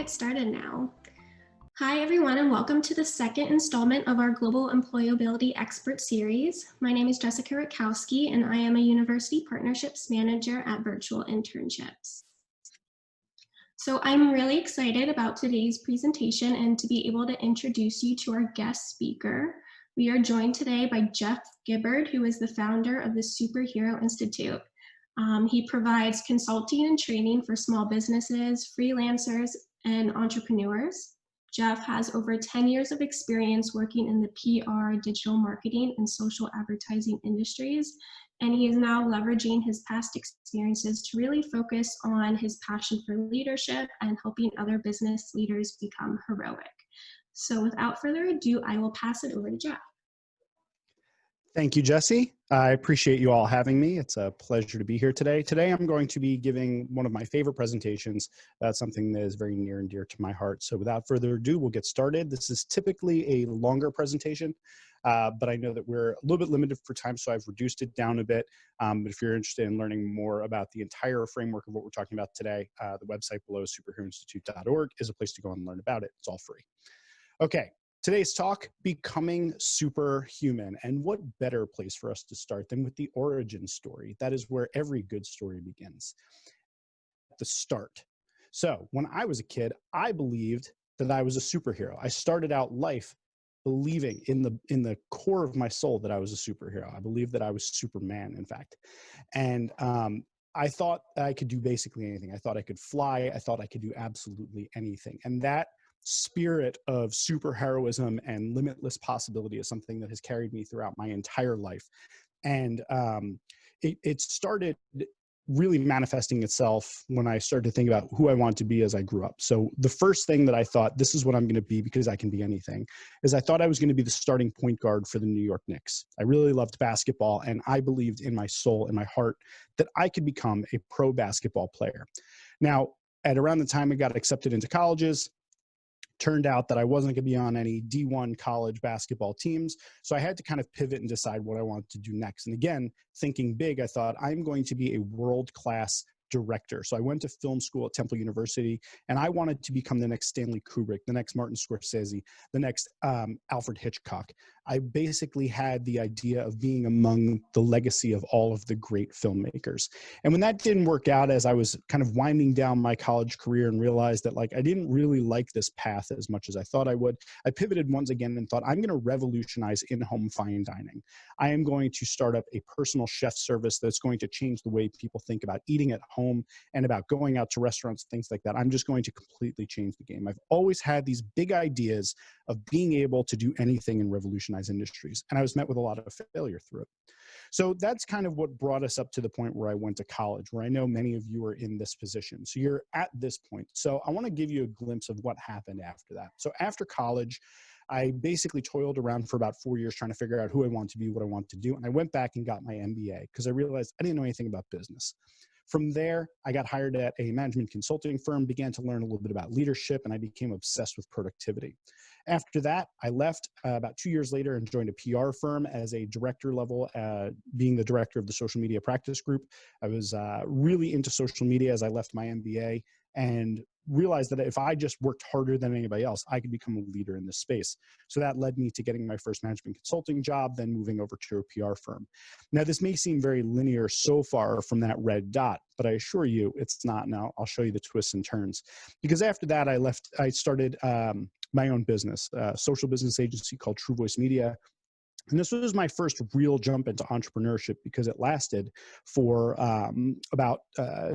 get started now. Hi, everyone, and welcome to the second installment of our Global Employability Expert Series. My name is Jessica Rakowski, and I am a University Partnerships Manager at Virtual Internships. So I'm really excited about today's presentation and to be able to introduce you to our guest speaker. We are joined today by Jeff Gibbard, who is the founder of the Superhero Institute. He provides consulting and training for small businesses, freelancers, and entrepreneurs. Jeff has over 10 years of experience working in the PR, digital marketing, and social advertising industries, and he is now leveraging his past experiences to really focus on his passion for leadership and helping other business leaders become heroic. So without further ado, I will pass it over to Jeff. Thank you, Jesse. I appreciate you all having me. It's a pleasure to be here today. Today, I'm going to be giving one of my favorite presentations about something that is very near and dear to my heart. So without further ado, we'll get started. This is typically a longer presentation, but I know that we're a little bit limited for time, so I've reduced it down a bit. But if you're interested in learning more about the entire framework of what we're talking about today, the website below, superhumaninstitute.org, is a place to go and learn about it. It's all free. Okay. Today's talk, Becoming Superhuman. And what better place for us to start than with the origin story? That is where every good story begins, at the start. So when I was a kid, I believed that I was a superhero. I started out life believing in the core of my soul that I was a superhero. I believed that I was Superman, in fact. And I thought I could do basically anything. I thought I could fly. I thought I could do absolutely anything. And that spirit of superheroism and limitless possibility is something that has carried me throughout my entire life. And it started really manifesting itself when I started to think about who I want to be as I grew up. So the first thing that I thought, this is what I'm going to be because I can be anything, is I thought I was going to be the starting point guard for the New York Knicks. I really loved basketball, and I believed in my soul, in my heart, that I could become a pro basketball player. Now, at around the time I got accepted into colleges, turned out that I wasn't going to be on any D1 college basketball teams. So I had to kind of pivot and decide what I wanted to do next. And again, thinking big, I thought I'm going to be a world-class director. So I went to film school at Temple University, and I wanted to become the next Stanley Kubrick, the next Martin Scorsese, the next Alfred Hitchcock. I basically had the idea of being among the legacy of all of the great filmmakers. And when that didn't work out, as I was kind of winding down my college career and realized that I didn't really like this path as much as I thought I would, I pivoted once again and thought, I'm going to revolutionize in-home fine dining. I am going to start up a personal chef service that's going to change the way people think about eating at home and about going out to restaurants, things like that. I'm just going to completely change the game. I've always had these big ideas of being able to do anything and revolutionize industries. And I was met with a lot of failure through it. So that's kind of what brought us up to the point where I went to college, where I know many of you are in this position. So you're at this point. So I want to give you a glimpse of what happened after that. So after college, I basically toiled around for about 4 years trying to figure out who I want to be, what I want to do. And I went back and got my MBA because I realized I didn't know anything about business. From there, I got hired at a management consulting firm, began to learn a little bit about leadership, and I became obsessed with productivity. After that, I left about 2 years later and joined a PR firm as a director level, being the director of the social media practice group. I was really into social media as I left my MBA and realized that if I just worked harder than anybody else, I could become a leader in this space. So that led me to getting my first management consulting job, then moving over to a PR firm. Now, this may seem very linear so far from that red dot, but I assure you it's not. Now, I'll show you the twists and turns. Because after that, I started my own business, a social business agency called True Voice Media. And this was my first real jump into entrepreneurship because it lasted for about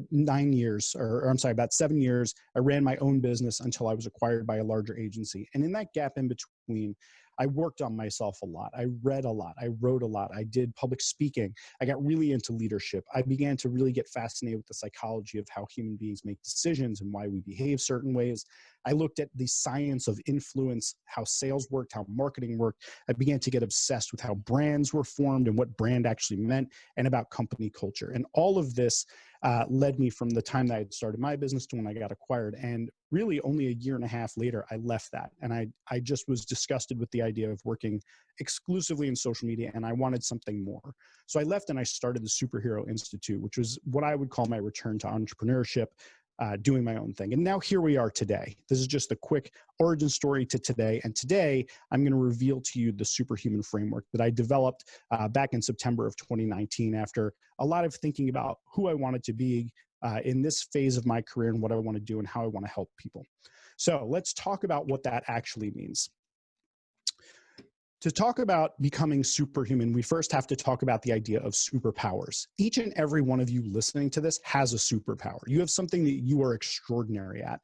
9 years, or I'm sorry, about 7 years. I ran my own business until I was acquired by a larger agency. And in that gap in between, I worked on myself a lot. I read a lot. I wrote a lot. I did public speaking. I got really into leadership. I began to really get fascinated with the psychology of how human beings make decisions and why we behave certain ways. I looked at the science of influence, how sales worked, how marketing worked. I began to get obsessed with how brands were formed and what brand actually meant, and about company culture. And all of this led me from the time that I had started my business to when I got acquired. And really only a year and a half later, I left that. And I just was disgusted with the idea of working exclusively in social media, and I wanted something more. So I left and I started the Superhero Institute, which was what I would call my return to entrepreneurship. doing my own thing. And now here we are today. This is just a quick origin story to today. And today I'm going to reveal to you the Superhuman framework that I developed back in September of 2019 after a lot of thinking about who I wanted to be in this phase of my career and what I want to do and how I want to help people. So let's talk about what that actually means. To talk about becoming superhuman, we first have to talk about the idea of superpowers. Each and every one of you listening to this has a superpower. You have something that you are extraordinary at,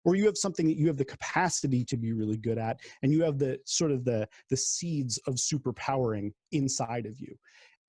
or you have something that you have the capacity to be really good at, and you have the sort of the seeds of superpowering inside of you.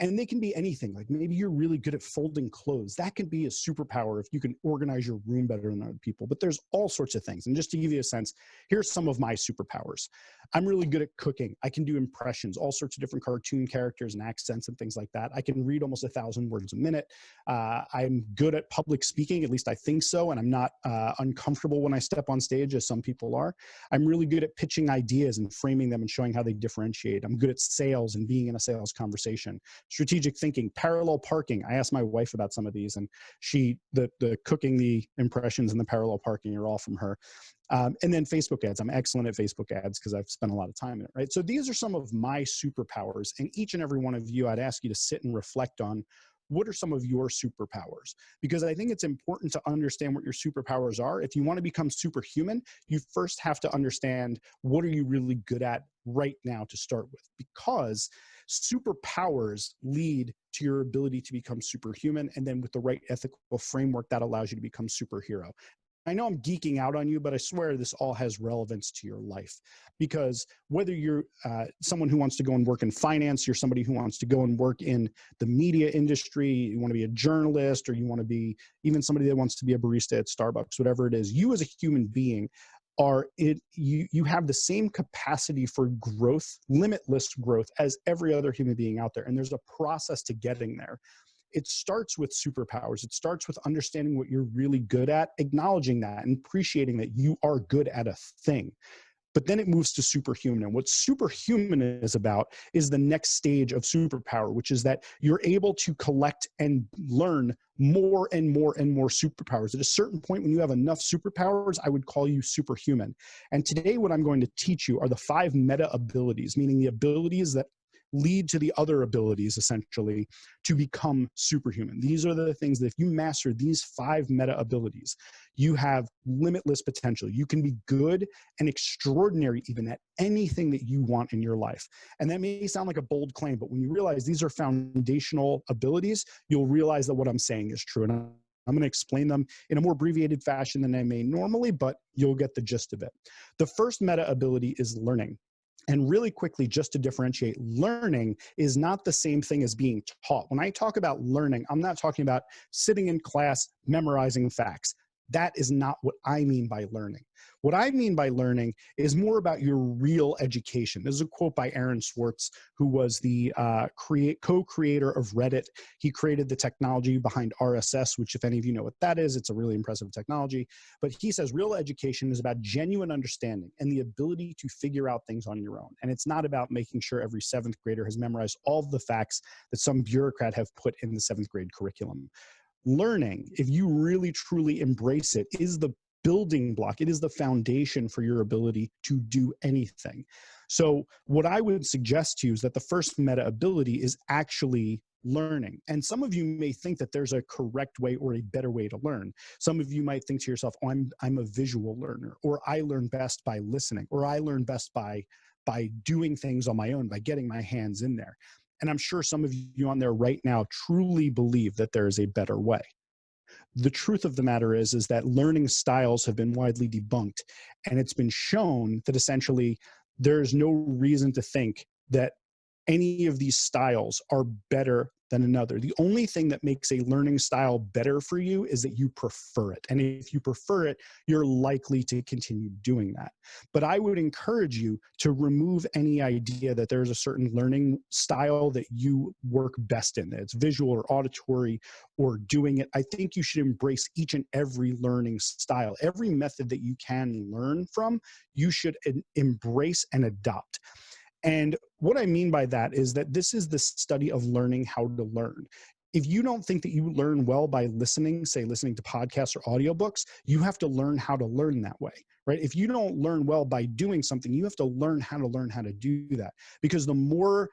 And they can be anything. Like maybe you're really good at folding clothes. That can be a superpower if you can organize your room better than other people. But there's all sorts of things. And just to give you a sense, here's some of my superpowers. I'm really good at cooking. I can do impressions, all sorts of different cartoon characters and accents and things like that. I can read almost 1,000 words a minute. I'm good at public speaking, at least I think so. And I'm not uncomfortable when I step on stage, as some people are. I'm really good at pitching ideas and framing them and showing how they differentiate. I'm good at sales and being in a sales conversation. Strategic thinking, parallel parking. I asked my wife about some of these, and the cooking, the impressions, and the parallel parking are all from her. And then Facebook ads. I'm excellent at Facebook ads because I've spent a lot of time in it, right? So these are some of my superpowers, and each and every one of you, I'd ask you to sit and reflect on what are some of your superpowers? Because I think it's important to understand what your superpowers are. If you want to become superhuman, you first have to understand what are you really good at right now to start with, because superpowers lead to your ability to become superhuman, and then with the right ethical framework, that allows you to become superhero. I know I'm geeking out on you, but I swear this all has relevance to your life, because whether you're someone who wants to go and work in finance, you're somebody who wants to go and work in the media industry, you want to be a journalist, or you want to be even somebody that wants to be a barista at Starbucks, whatever it is, you as a human being you have the same capacity for growth, limitless growth, as every other human being out there. And there's a process to getting there. It starts with superpowers. It starts with understanding what you're really good at, acknowledging that and appreciating that you are good at a thing. But then it moves to superhuman. And what superhuman is about is the next stage of superpower, which is that you're able to collect and learn more and more and more superpowers. At a certain point, when you have enough superpowers, I would call you superhuman. And today, what I'm going to teach you are the 5 meta abilities, meaning the abilities that lead to the other abilities, essentially, to become superhuman. These are the things that if you master these 5 meta abilities, you have limitless potential. You can be good and extraordinary even at anything that you want in your life. And that may sound like a bold claim, but when you realize these are foundational abilities, you'll realize that what I'm saying is true. And I'm going to explain them in a more abbreviated fashion than I may normally, but you'll get the gist of it. The first meta ability is learning. And really quickly, just to differentiate, learning is not the same thing as being taught. When I talk about learning, I'm not talking about sitting in class, memorizing facts. That is not what I mean by learning. What I mean by learning is more about your real education. This is a quote by Aaron Swartz, who was the co-creator of Reddit. He created the technology behind RSS, which if any of you know what that is, it's a really impressive technology. But he says real education is about genuine understanding and the ability to figure out things on your own. And it's not about making sure every 7th grader has memorized all of the facts that some bureaucrat have put in the 7th grade curriculum. Learning, if you really truly embrace it, is the building block. It is the foundation for your ability to do anything. So what I would suggest to you is that the first meta ability is actually learning. And some of you may think that there's a correct way or a better way to learn. Some of you might think to yourself, oh, I'm a visual learner, or I learn best by listening, or I learn best by doing things on my own, by getting my hands in there. And I'm sure some of you on there right now truly believe that there is a better way. The truth of the matter is that learning styles have been widely debunked, and it's been shown that essentially there's no reason to think that any of these styles are better than another. The only thing that makes a learning style better for you is that you prefer it. And if you prefer it, you're likely to continue doing that. But I would encourage you to remove any idea that there's a certain learning style that you work best in, that it's visual or auditory or doing it. I think you should embrace each and every learning style. Every method that you can learn from, you should embrace and adopt. And what I mean by that is that this is the study of learning how to learn. If you don't think that you learn well by listening, say listening to podcasts or audiobooks, you have to learn how to learn that way, right? If you don't learn well by doing something, you have to learn how to do that. Because the more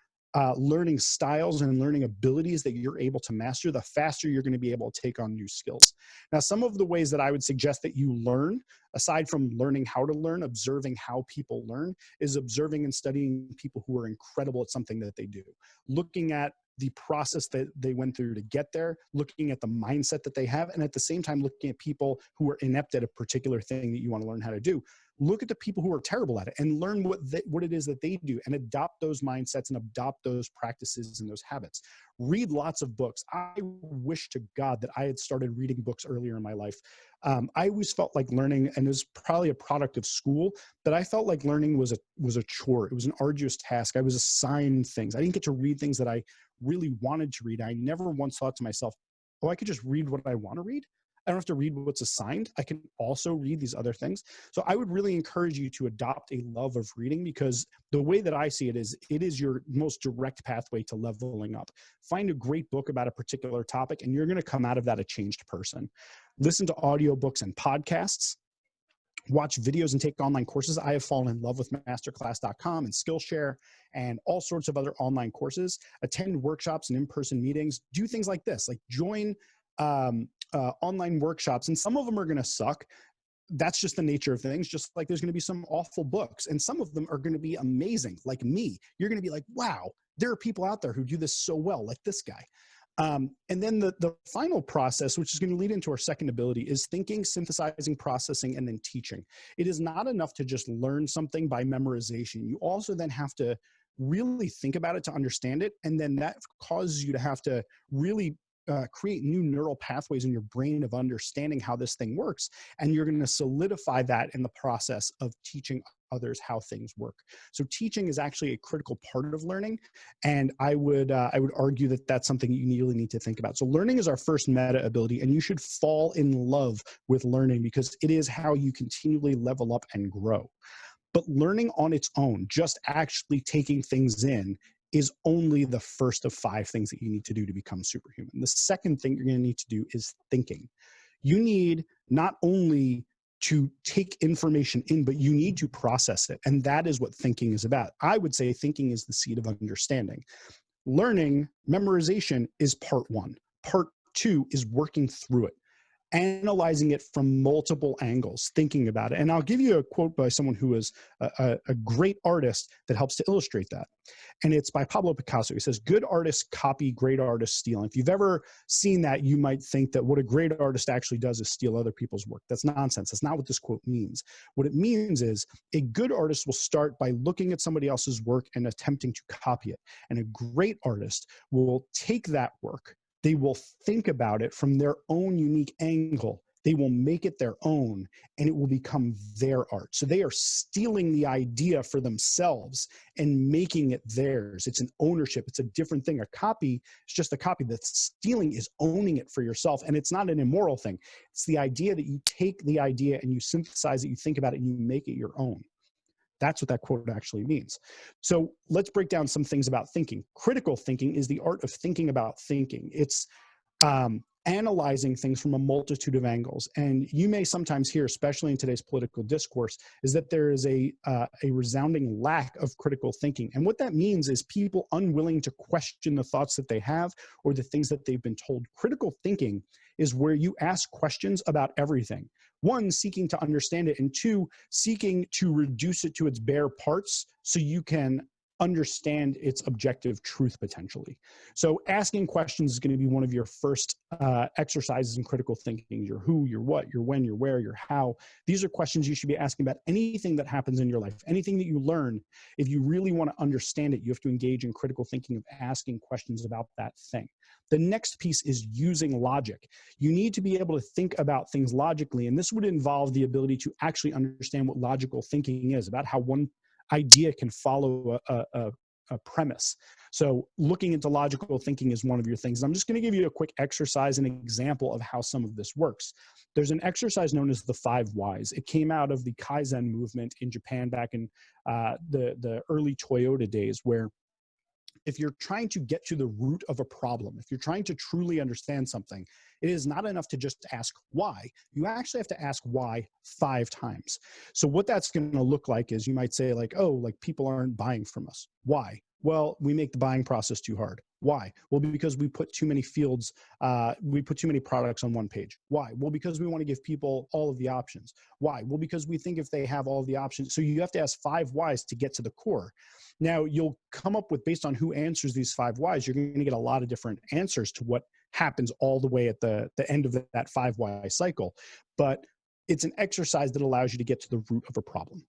learning styles and learning abilities that you're able to master, the faster you're going to be able to take on new skills. Now, some of the ways that I would suggest that you learn, aside from learning how to learn, observing how people learn, is observing and studying people who are incredible at something that they do. Looking at the process that they went through to get there, looking at the mindset that they have, and at the same time, looking at people who are inept at a particular thing that you want to learn how to do. Look at the people who are terrible at it and learn what it is that they do, and adopt those mindsets and adopt those practices and those habits. Read lots of books. I wish to God that I had started reading books earlier in my life. I always felt like learning, and it was probably a product of school, but I felt like learning was a chore. It was an arduous task. I was assigned things. I didn't get to read things that I really wanted to read. I never once thought to myself, oh, I could just read what I want to read. I don't have to read what's assigned. I can also read these other things. So I would really encourage you to adopt a love of reading, because the way that I see it is your most direct pathway to leveling up. Find a great book about a particular topic, and you're going to come out of that a changed person. Listen to audiobooks and podcasts. Watch videos and take online courses. I have fallen in love with masterclass.com and Skillshare and all sorts of other online courses. Attend workshops and in-person meetings. Do things like this, like join online workshops, and some of them are going to suck. That's just the nature of things. Just like there's going to be some awful books, and some of them are going to be amazing. Like me, you're going to be like, wow, there are people out there who do this so well, like this guy. And then the final process, which is going to lead into our second ability, is thinking, synthesizing, processing, and then teaching. It is not enough to just learn something by memorization. You also then have to really think about it to understand it. And then that causes you to have to really create new neural pathways in your brain of understanding how this thing works. And you're going to solidify that in the process of teaching others how things work. So teaching is actually a critical part of learning. And I would argue that that's something you really need to think about. So learning is our first meta ability, and you should fall in love with learning, because it is how you continually level up and grow. But learning on its own, just actually taking things in, is only the first of 5 things that you need to do to become superhuman. The second thing you're going to need to do is thinking. You need not only to take information in, but you need to process it. And that is what thinking is about. I would say thinking is the seed of understanding. Learning, memorization, is part 1. Part 2 is working through it, analyzing it from multiple angles, thinking about it. And I'll give you a quote by someone who is a great artist that helps to illustrate that. And it's by Pablo Picasso. He says, good artists copy, great artists steal. And if you've ever seen that, you might think that what a great artist actually does is steal other people's work. That's nonsense. That's not what this quote means. What it means is a good artist will start by looking at somebody else's work and attempting to copy it. And a great artist will take that work. They will think about it from their own unique angle. They will make it their own, and it will become their art. So they are stealing the idea for themselves and making it theirs. It's an ownership. It's a different thing. A copy is just a copy. The stealing is owning it for yourself, and it's not an immoral thing. It's the idea that you take the idea and you synthesize it, you think about it, and you make it your own. That's what that quote actually means. So let's break down some things about thinking. Critical thinking is the art of thinking about thinking. It's analyzing things from a multitude of angles. And you may sometimes hear, especially in today's political discourse, is that there is a resounding lack of critical thinking. And what that means is people unwilling to question the thoughts that they have or the things that they've been told. Critical thinking is where you ask questions about everything. 1, seeking to understand it, and 2, seeking to reduce it to its bare parts so you can understand its objective truth potentially. So asking questions is going to be one of your first exercises in critical thinking. Your who, your what, your when, your where, your how. These are questions you should be asking about anything that happens in your life, anything that you learn. If you really want to understand it, you have to engage in critical thinking of asking questions about that thing. The next piece is using logic. You need to be able to think about things logically, and this would involve the ability to actually understand what logical thinking is, about how one idea can follow a premise. So looking into logical thinking is one of your things. I'm just going to give you a quick exercise, an example of how some of this works. There's an exercise known as the 5 whys. It came out of the Kaizen movement in Japan back in the early Toyota days, where if you're trying to get to the root of a problem, if you're trying to truly understand something, it is not enough to just ask why. You actually have to ask why 5 times. So what that's going to look like is you might say like, oh, like people aren't buying from us. Why? Well, we make the buying process too hard. Why? Well, because we put too many fields, we put too many products on one page. Why? Well, because we want to give people all of the options. Why? Well, because we think if they have all of the options, so you have to ask 5 whys to get to the core. Now, you'll come up with, based on who answers these 5 whys, you're going to get a lot of different answers to what happens all the way at the end of that 5 why cycle. But it's an exercise that allows you to get to the root of a problem.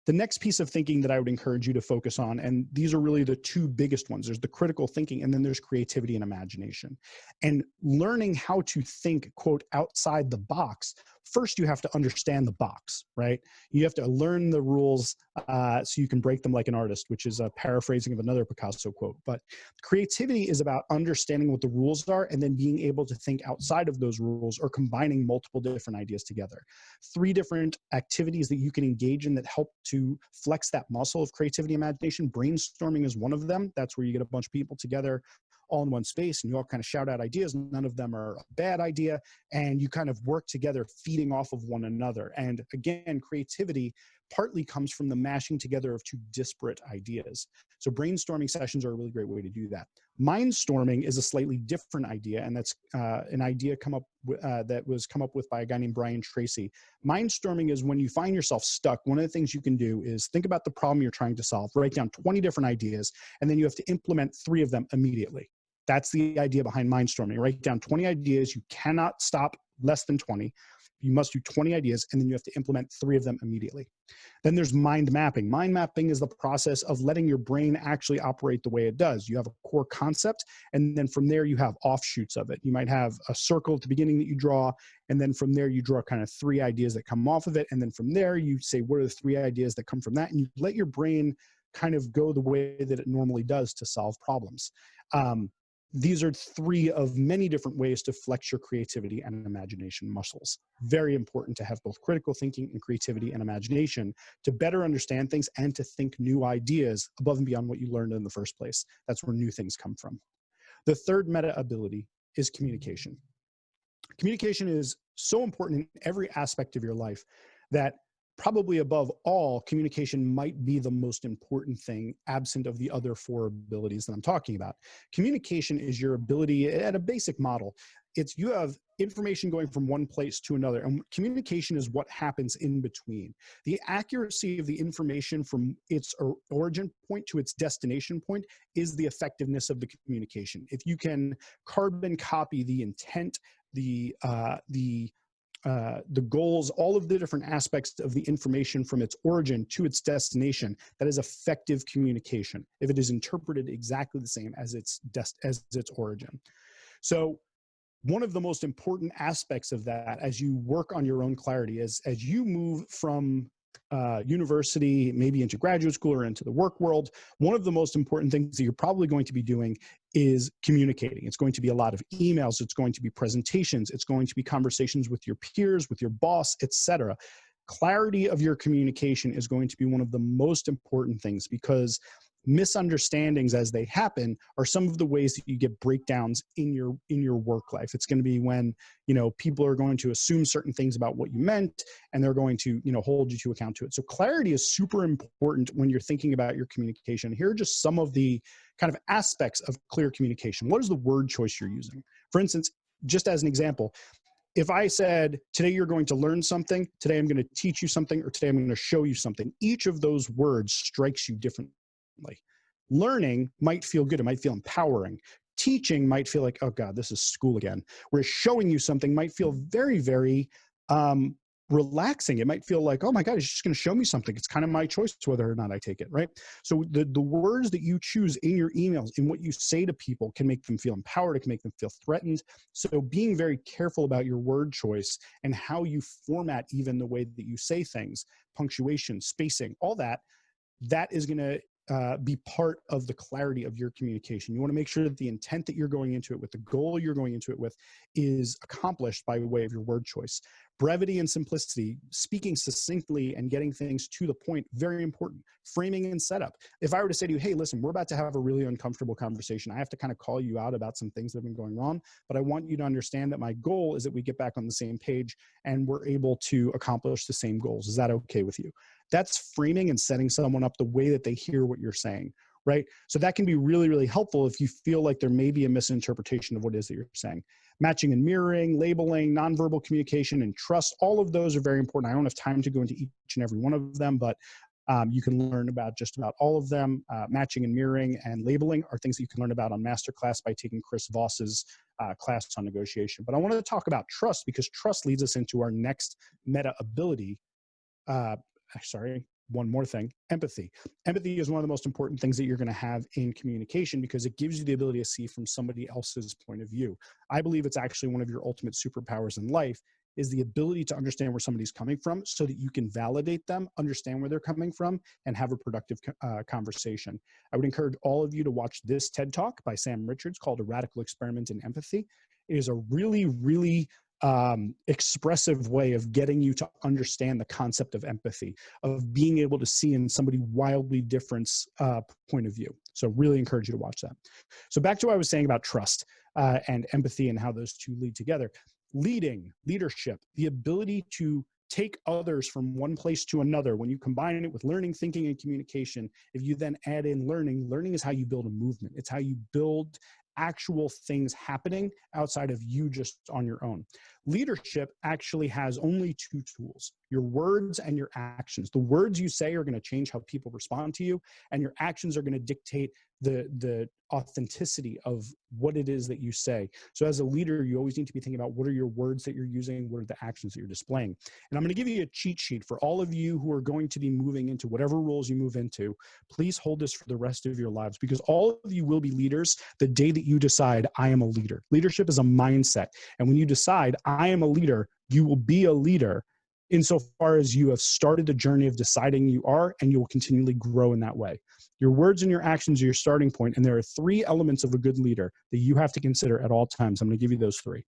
The next piece of thinking that I would encourage you to focus on, and these are really the 2 biggest ones, there's the critical thinking and then there's creativity and imagination. And learning how to think, quote, outside the box, first you have to understand the box, right? You have to learn the rules so you can break them like an artist, which is a paraphrasing of another Picasso quote. But creativity is about understanding what the rules are and then being able to think outside of those rules or combining multiple different ideas together. 3 different activities that you can engage in that help to flex that muscle of creativity and imagination. Brainstorming is one of them. That's where you get a bunch of people together all in one space and you all kind of shout out ideas. None of them are a bad idea. And you kind of work together, feeding off of one another. And again, creativity partly comes from the mashing together of 2 disparate ideas. So brainstorming sessions are a really great way to do that. Mindstorming is a slightly different idea, and that's an idea that was come up with by a guy named Brian Tracy. Mindstorming is when you find yourself stuck, one of the things you can do is think about the problem you're trying to solve, write down 20 different ideas, and then you have to implement 3 of them immediately. That's the idea behind mindstorming. Write down 20 ideas. You cannot stop less than 20. You must do 20 ideas, and then you have to implement 3 of them immediately. Then there's mind mapping. Mind mapping is the process of letting your brain actually operate the way it does. You have a core concept, and then from there you have offshoots of it. You might have a circle at the beginning that you draw, and then from there you draw kind of 3 ideas that come off of it, and then from there you say, what are the 3 ideas that come from that? And you let your brain kind of go the way that it normally does to solve problems. These are 3 of many different ways to flex your creativity and imagination muscles. Very important to have both critical thinking and creativity and imagination to better understand things and to think new ideas above and beyond what you learned in the first place. That's where new things come from. The third meta ability is communication. Communication is so important in every aspect of your life that probably above all, communication might be the most important thing absent of the other 4 abilities that I'm talking about. Communication is your ability at a basic model. It's you have information going from one place to another, and communication is what happens in between. The accuracy of the information from its origin point to its destination point is the effectiveness of the communication. If you can carbon copy the intent, the goals, all of the different aspects of the information from its origin to its destination, that is effective communication if it is interpreted exactly the same as its origin. So one of the most important aspects of that as you work on your own clarity is as you move from university, maybe into graduate school or into the work world, one of the most important things that you're probably going to be doing is communicating. It's going to be a lot of emails. It's going to be presentations. It's going to be conversations with your peers, with your boss, etc. Clarity of your communication is going to be one of the most important things because misunderstandings as they happen are some of the ways that you get breakdowns in your work life. It's going to be when, people are going to assume certain things about what you meant and they're going to, hold you to account to it. So clarity is super important when you're thinking about your communication. Here are just some of the kind of aspects of clear communication. What is the word choice you're using? For instance, just as an example, if I said, today you're going to learn something, today I'm going to teach you something, or today I'm going to show you something, each of those words strikes you differently. Learning might feel good. It might feel empowering. Teaching might feel like, oh God, this is school again. Whereas showing you something might feel very, very relaxing. It might feel like, oh my God, he's just going to show me something. It's kind of my choice whether or not I take it, right? So the words that you choose in your emails, in what you say to people can make them feel empowered. It can make them feel threatened. So being very careful about your word choice and how you format even the way that you say things, punctuation, spacing, all that is going to be part of the clarity of your communication. You want to make sure that the intent that you're going into it with, the goal you're going into it with, is accomplished by way of your word choice. Brevity and simplicity, speaking succinctly and getting things to the point, very important. Framing and setup. If I were to say to you, hey, listen, we're about to have a really uncomfortable conversation. I have to kind of call you out about some things that have been going wrong, but I want you to understand that my goal is that we get back on the same page and we're able to accomplish the same goals. Is that okay with you? That's framing and setting someone up the way that they hear what you're saying, right? So that can be really, really helpful if you feel like there may be a misinterpretation of what it is that you're saying. Matching and mirroring, labeling, nonverbal communication, and trust, all of those are very important. I don't have time to go into each and every one of them, but you can learn about just about all of them. Matching and mirroring and labeling are things that you can learn about on Masterclass by taking Chris Voss's class on negotiation. But I wanted to talk about trust because trust leads us into our next meta ability. Sorry, one more thing, empathy. Empathy is one of the most important things that you're going to have in communication because it gives you the ability to see from somebody else's point of view. I believe it's actually one of your ultimate superpowers in life is the ability to understand where somebody's coming from so that you can validate them, understand where they're coming from, and have a productive conversation. I would encourage all of you to watch this TED Talk by Sam Richards called A Radical Experiment in Empathy. It is a really, really expressive way of getting you to understand the concept of empathy, of being able to see in somebody wildly different point of view. So really encourage you to watch that. So back to what I was saying about trust and empathy and how those two lead together. Leadership, the ability to take others from one place to another. When you combine it with learning, thinking, and communication, if you then add in learning is how you build a movement. It's how you build actual things happening outside of you just on your own. Leadership actually has only two tools, your words and your actions. The words you say are going to change how people respond to you, and your actions are going to dictate the authenticity of what it is that you say. So as a leader, you always need to be thinking about what are your words that you're using, what are the actions that you're displaying. And I'm going to give you a cheat sheet for all of you who are going to be moving into whatever roles you move into. Please hold this for the rest of your lives because all of you will be leaders the day that you decide, I am a leader. Leadership is a mindset. And when you decide, I am a leader, you will be a leader insofar as you have started the journey of deciding you are, and you will continually grow in that way. Your words and your actions are your starting point, and there are three elements of a good leader that you have to consider at all times. I'm going to give you those three.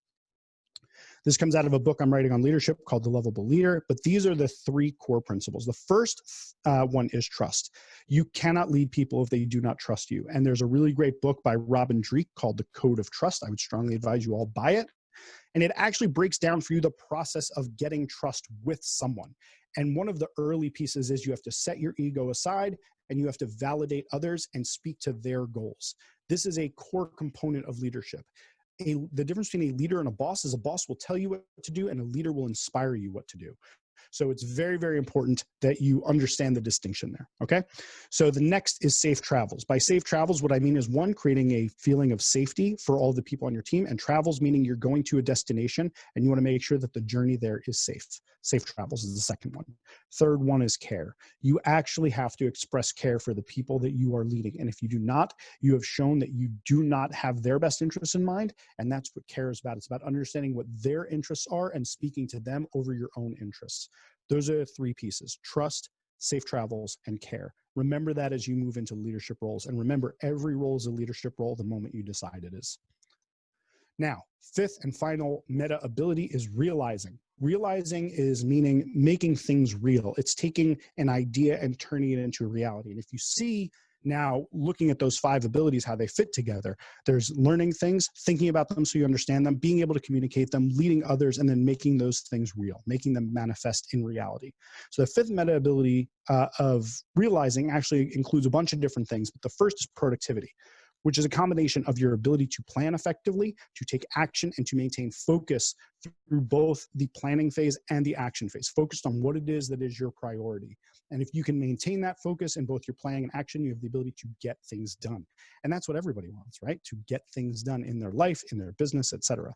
This comes out of a book I'm writing on leadership called The Lovable Leader, but these are the three core principles. The first one is trust. You cannot lead people if they do not trust you. And there's a really great book by Robin Dreeke called The Code of Trust. I would strongly advise you all buy it. And it actually breaks down for you the process of getting trust with someone. And one of the early pieces is you have to set your ego aside and you have to validate others and speak to their goals. This is a core component of leadership. The difference between a leader and a boss is a boss will tell you what to do and a leader will inspire you what to do. So it's very, very important that you understand the distinction there, okay? So the next is safe travels. By safe travels, what I mean is one, creating a feeling of safety for all the people on your team, and travels meaning you're going to a destination and you wanna make sure that the journey there is safe. Safe travels is the second one. Third one is care. You actually have to express care for the people that you are leading. And if you do not, you have shown that you do not have their best interests in mind. And that's what care is about. It's about understanding what their interests are and speaking to them over your own interests. Those are the three pieces: trust, safe travels, and care. Remember that as you move into leadership roles. And remember, every role is a leadership role the moment you decide it is. Now, fifth and final meta ability is realizing. Realizing is meaning making things real. It's taking an idea and turning it into reality. And if you see now, looking at those five abilities, how they fit together, there's learning things, thinking about them so you understand them, being able to communicate them, leading others, and then making those things real, making them manifest in reality. So the fifth meta ability of realizing actually includes a bunch of different things, but the first is productivity, which is a combination of your ability to plan effectively, to take action, and to maintain focus through both the planning phase and the action phase, focused on what it is that is your priority. And if you can maintain that focus in both your planning and action, you have the ability to get things done. And that's what everybody wants, right? To get things done in their life, in their business, etc.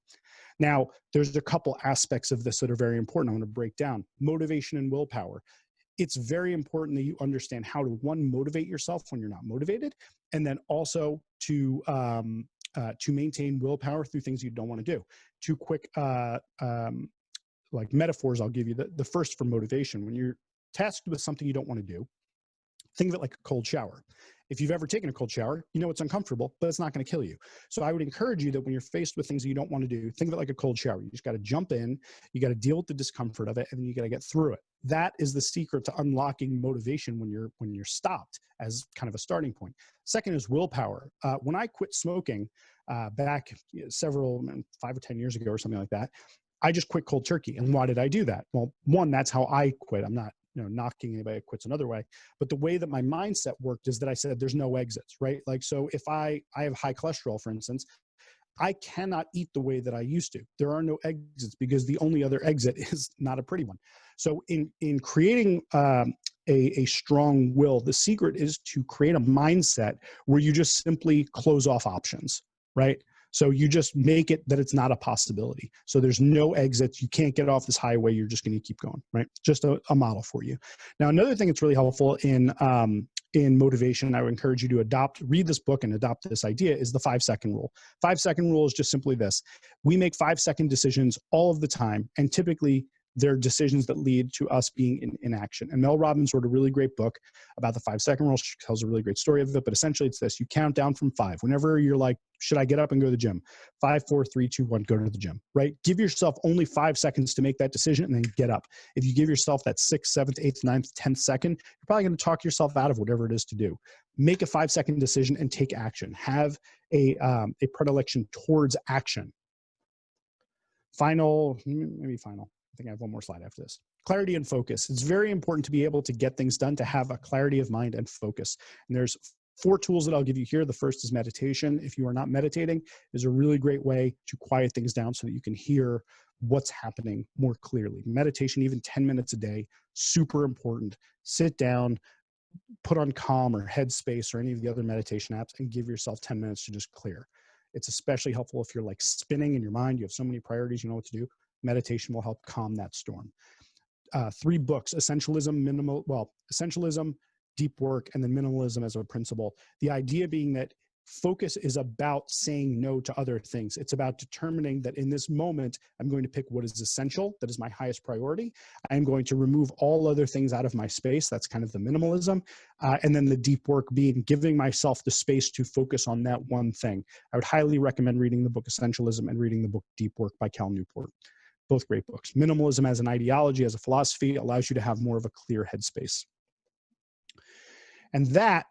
Now, there's a couple aspects of this that are very important I want to break down. Motivation and willpower. It's very important that you understand how to, one, motivate yourself when you're not motivated, and then also to maintain willpower through things you don't want to do. Two quick like metaphors I'll give you. The first for motivation: when you're tasked with something you don't want to do, think of it like a cold shower. If you've ever taken a cold shower, you know it's uncomfortable, but it's not going to kill you. So I would encourage you that when you're faced with things that you don't want to do, think of it like a cold shower. You just got to jump in, you got to deal with the discomfort of it, and then you got to get through it. That is the secret to unlocking motivation when you're stopped, as kind of a starting point. Second is willpower. When I quit smoking back 5 or 10 years ago or something like that, I just quit cold turkey. And why did I do that? Well, one, that's how I quit. I'm not knocking anybody that quits another way. But the way that my mindset worked is that I said, there's no exits, right? Like, so if I have high cholesterol, for instance, I cannot eat the way that I used to. There are no exits because the only other exit is not a pretty one. So in creating a strong will, the secret is to create a mindset where you just simply close off options, right? So you just make it that it's not a possibility. So there's no exits. You can't get off this highway. You're just going to keep going, right? Just a model for you. Now, another thing that's really helpful in motivation, I would encourage you to read this book and adopt this idea, is the 5-second rule. 5-second rule is just simply this. We make 5-second decisions all of the time, and typically they're decisions that lead to us being in inaction. And Mel Robbins wrote a really great book about the 5-second rule. She tells a really great story of it, but essentially it's this. You count down from 5. Whenever you're like, should I get up and go to the gym? 5, 4, 3, 2, 1, go to the gym, right? Give yourself only 5 seconds to make that decision and then get up. If you give yourself that 6th, 7th, 8th, 9th, 10th second, you're probably going to talk yourself out of whatever it is to do. Make a 5-second decision and take action. Have a predilection towards action. Final. I think I have one more slide after this. Clarity and focus. It's very important to be able to get things done, to have a clarity of mind and focus. And there's 4 tools that I'll give you here. The first is meditation. If you are not meditating, is a really great way to quiet things down so that you can hear what's happening more clearly. Meditation, even 10 minutes a day, super important. Sit down, put on Calm or Headspace or any of the other meditation apps and give yourself 10 minutes to just clear. It's especially helpful if you're like spinning in your mind, you have so many priorities, you know what to do. Meditation will help calm that storm. 3 books, Essentialism, Deep Work, and then Minimalism as a principle. The idea being that focus is about saying no to other things. It's about determining that in this moment, I'm going to pick what is essential, that is my highest priority. I'm going to remove all other things out of my space. That's kind of the minimalism. And then the deep work being giving myself the space to focus on that one thing. I would highly recommend reading the book Essentialism and reading the book Deep Work by Cal Newport. Both great books. Minimalism as an ideology, as a philosophy, allows you to have more of a clear headspace. And that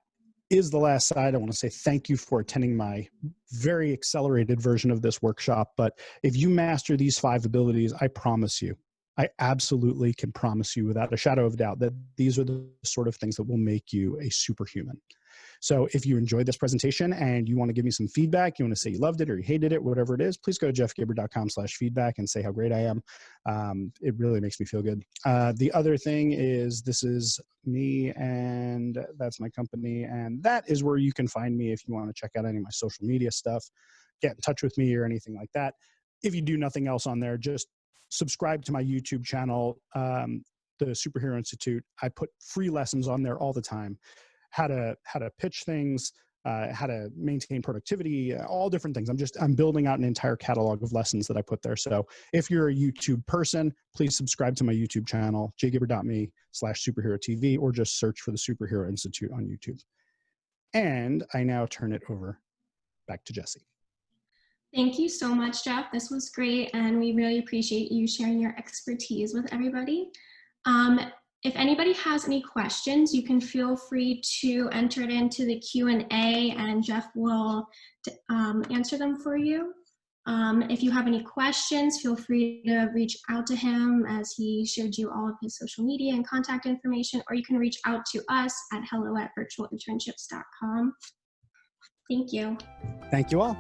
is the last slide. I want to say thank you for attending my very accelerated version of this workshop. But if you master these 5 abilities, I promise you, I absolutely can promise you without a shadow of doubt that these are the sort of things that will make you a superhuman. So if you enjoyed this presentation and you want to give me some feedback, you want to say you loved it or you hated it, whatever it is, please go to jeffgibbard.com/feedback and say how great I am. It really makes me feel good. The other thing is, this is me and that's my company. And that is where you can find me if you want to check out any of my social media stuff, get in touch with me or anything like that. If you do nothing else on there, just subscribe to my YouTube channel, the Superhero Institute. I put free lessons on there all the time. How to pitch things, how to maintain productivity, all different things. I'm building out an entire catalog of lessons that I put there. So if you're a YouTube person, please subscribe to my YouTube channel, jgibbard.me/superhero TV, or just search for the Superhero Institute on YouTube. And I now turn it over back to Jessie. Thank you so much, Jeff. This was great, and we really appreciate you sharing your expertise with everybody. If anybody has any questions, you can feel free to enter it into the Q&A, and Jeff will answer them for you. If you have any questions, feel free to reach out to him, as he showed you all of his social media and contact information, or you can reach out to us at hello@virtualinternships.com. Thank you. Thank you all.